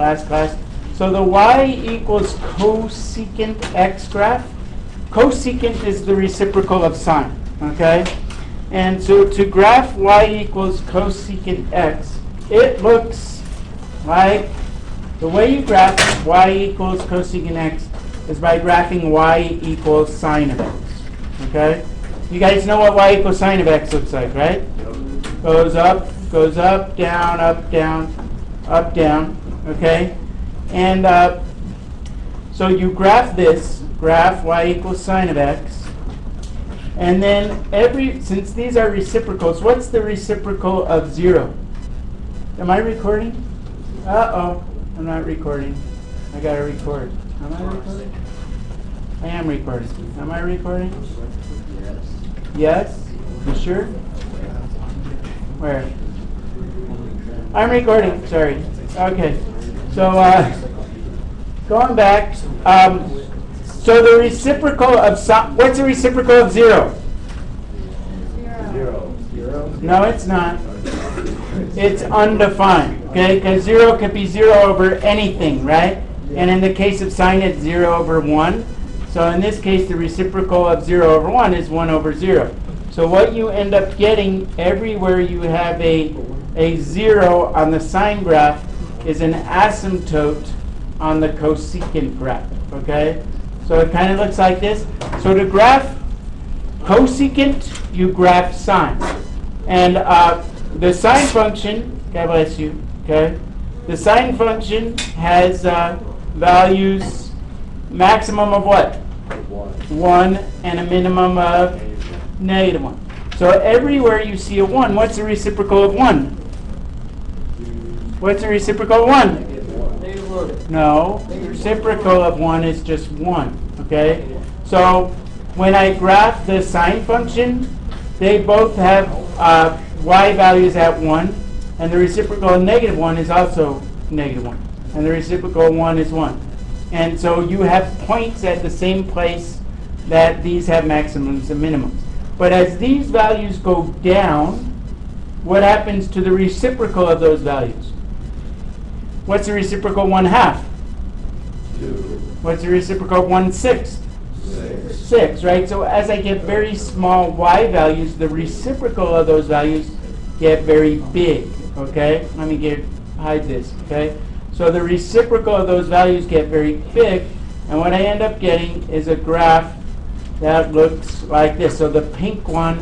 last class. So the y equals cosecant x graph. Cosecant is the reciprocal of sine, okay? And so to graph y equals cosecant x, it looks like the way you graph y equals cosecant x is by graphing y equals sine of x, okay? You guys know what y equals sine of x looks like, right? Goes up, down, up, down, okay? And so you graph this, graph y equals sine of x, and then since these are reciprocals, what's the reciprocal of 0? Am I recording? Uh-oh, I'm not recording. I gotta record. Am I recording? I am recording. Am I recording? Yes? You sure? Where? I'm recording, sorry. Okay. So, going back, so the reciprocal of, what's the reciprocal of 0? 0. No, it's not. It's undefined, okay? Because 0 could be 0 over anything, right? And in the case of sine, it's 0 over 1. So in this case, the reciprocal of 0 over 1 is 1 over 0. So what you end up getting everywhere you have a 0 on the sine graph is an asymptote on the cosecant graph, okay? So it kind of looks like this. So to graph cosecant, you graph sine. And the sine function, God bless you, okay? The sine function has values, maximum of what? 1 and a minimum of -1. So everywhere you see a 1, what's the reciprocal of 1? What's the reciprocal of 1? No, the reciprocal of 1 is just 1, okay? So when I graph the sine function, they both have y values at 1, and the reciprocal of -1 is also -1, and the reciprocal of 1 is 1. And so you have points at the same place that these have maximums and minimums. But as these values go down, what happens to the reciprocal of those values? What's the reciprocal of 1/2? 2. What's the reciprocal of 1/6? 6. 6, right? So as I get very small y values, the reciprocal of those values get very big, okay? Let me hide this, okay? So the reciprocal of those values get very big, and what I end up getting is a graph that looks like this. So the pink one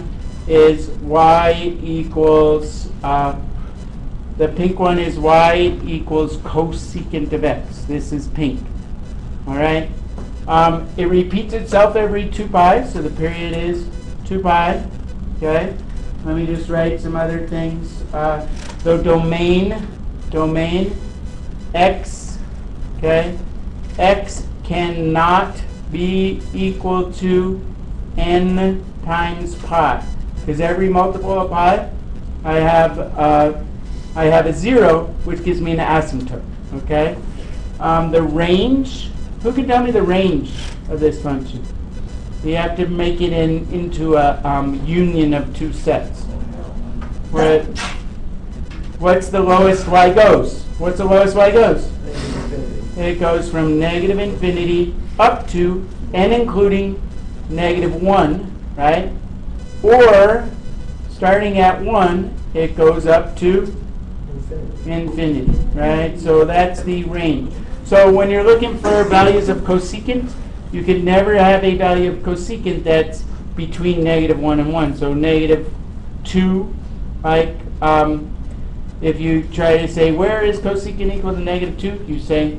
is y equals, the pink one is y equals cosecant of x. This is pink, all right? It repeats itself every 2 pi, so the period is 2 pi, okay? Let me just write some other things. The domain x, okay? X cannot be equal to n times pi, because every multiple of pi, I have a 0, which gives me an asymptote, okay? The range, who can tell me the range of this function? You have to make it into a union of 2 sets. What's the lowest y goes? What's the lowest y goes? It goes from -infinity up to and including -1, right? Or starting at 1, it goes up to infinity, right? So that's the range. So when you're looking for values of cosecant, you can never have a value of cosecant that's between -1 and 1. So -2, like if you try to say, where is cosecant equal to -2? You say,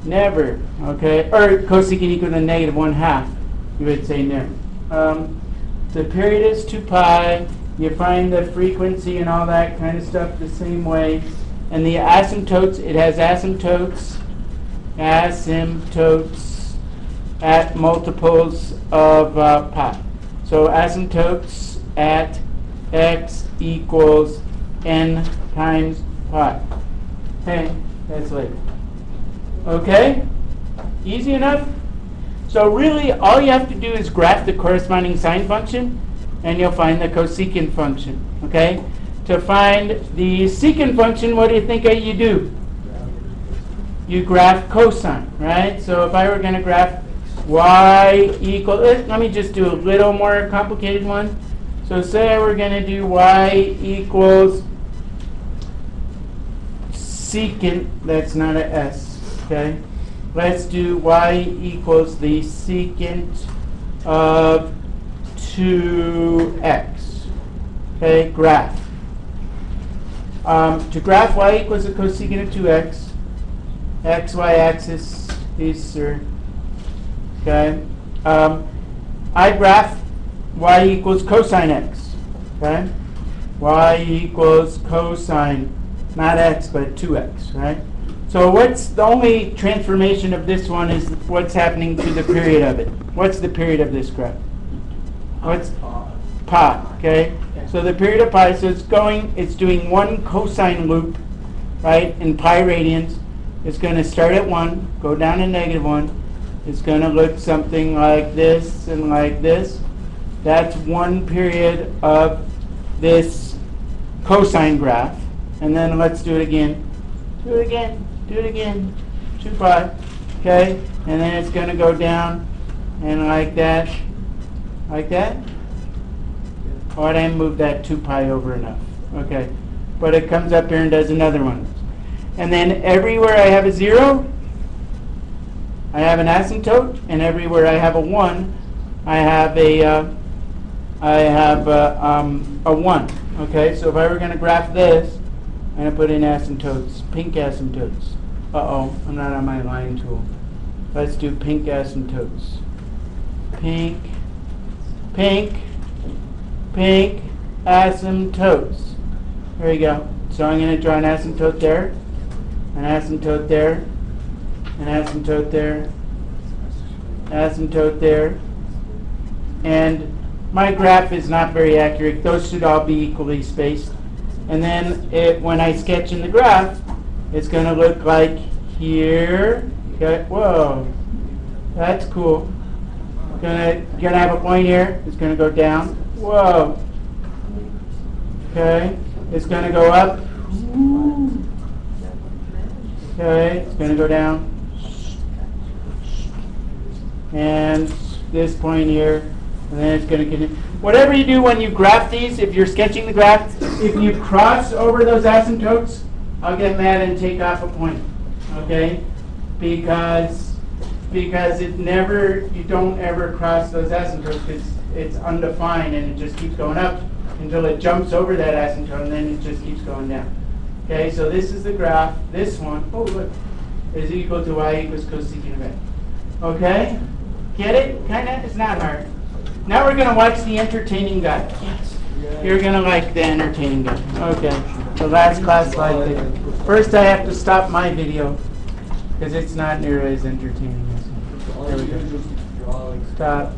never, okay? Or cosecant equal to -1/2, you would say never. The period is 2 pi. You find the frequency and all that kind of stuff the same way. And the asymptotes, it has asymptotes at multiples of pi. So asymptotes at x equals n times pi. Okay, that's later. Okay? Easy enough? So really, all you have to do is graph the corresponding sine function, and you'll find the cosecant function. Okay? To find the secant function, what do you think you do? you graph cosine, right? So if I were going to graph y equal, let me just do a little more complicated one. So say I were going to do y equals secant, that's not a s, okay? Let's do y equals the secant of 2x, okay, graph. To graph y equals the cosecant of 2x, xy axis is, okay, I graph y equals cosine x, okay? Y equals cosine, not x, but 2x, right? So what's the only transformation of this one is what's happening to the period of it. What's the period of this graph? What's pi, okay? So the period of pi, so it's doing one cosine loop, right, in pi radians. It's going to start at 1, go down to -1. It's going to look something like this and like this. That's one period of this cosine graph. And then let's do it again. Do it again. Do it again. 2 pi. Okay? And then it's going to go down and like that. Like that. Oh, I didn't move that 2 pi over enough. Okay. But it comes up here and does another one. And then everywhere I have a 0, I have an asymptote. And everywhere I have a 1, I have a 1. Okay? So if I were going to graph this, I'm going to put in asymptotes, pink asymptotes. Uh-oh, I'm not on my line tool. Let's do pink asymptotes. Pink, pink, pink asymptotes. There you go. So I'm going to draw an asymptote there, an asymptote there, an asymptote there, asymptote there. And my graph is not very accurate. Those should all be equally spaced. And then when I sketch in the graph, it's going to look like here. Okay, whoa, that's cool. Gonna have a point here. It's going to go down. Whoa. Okay, it's going to go up. Okay, it's going to go down. And this point here. And then it's going to continue. Whatever you do when you graph these, if you're sketching the graph, if you cross over those asymptotes, I'll get mad and take off a point. Okay? Because you don't ever cross those asymptotes because it's undefined and it just keeps going up until it jumps over that asymptote and then it just keeps going down. Okay, so this is the graph. This one, oh look, is equal to y equals cosecant of x. Okay? Get it? Kinda? It's not hard. Now we're going to watch the entertaining guy. Yes. You're going to like the entertaining guy. Okay. The last class slide video. First I have to stop my video because it's not near as entertaining as. There we go. Stop.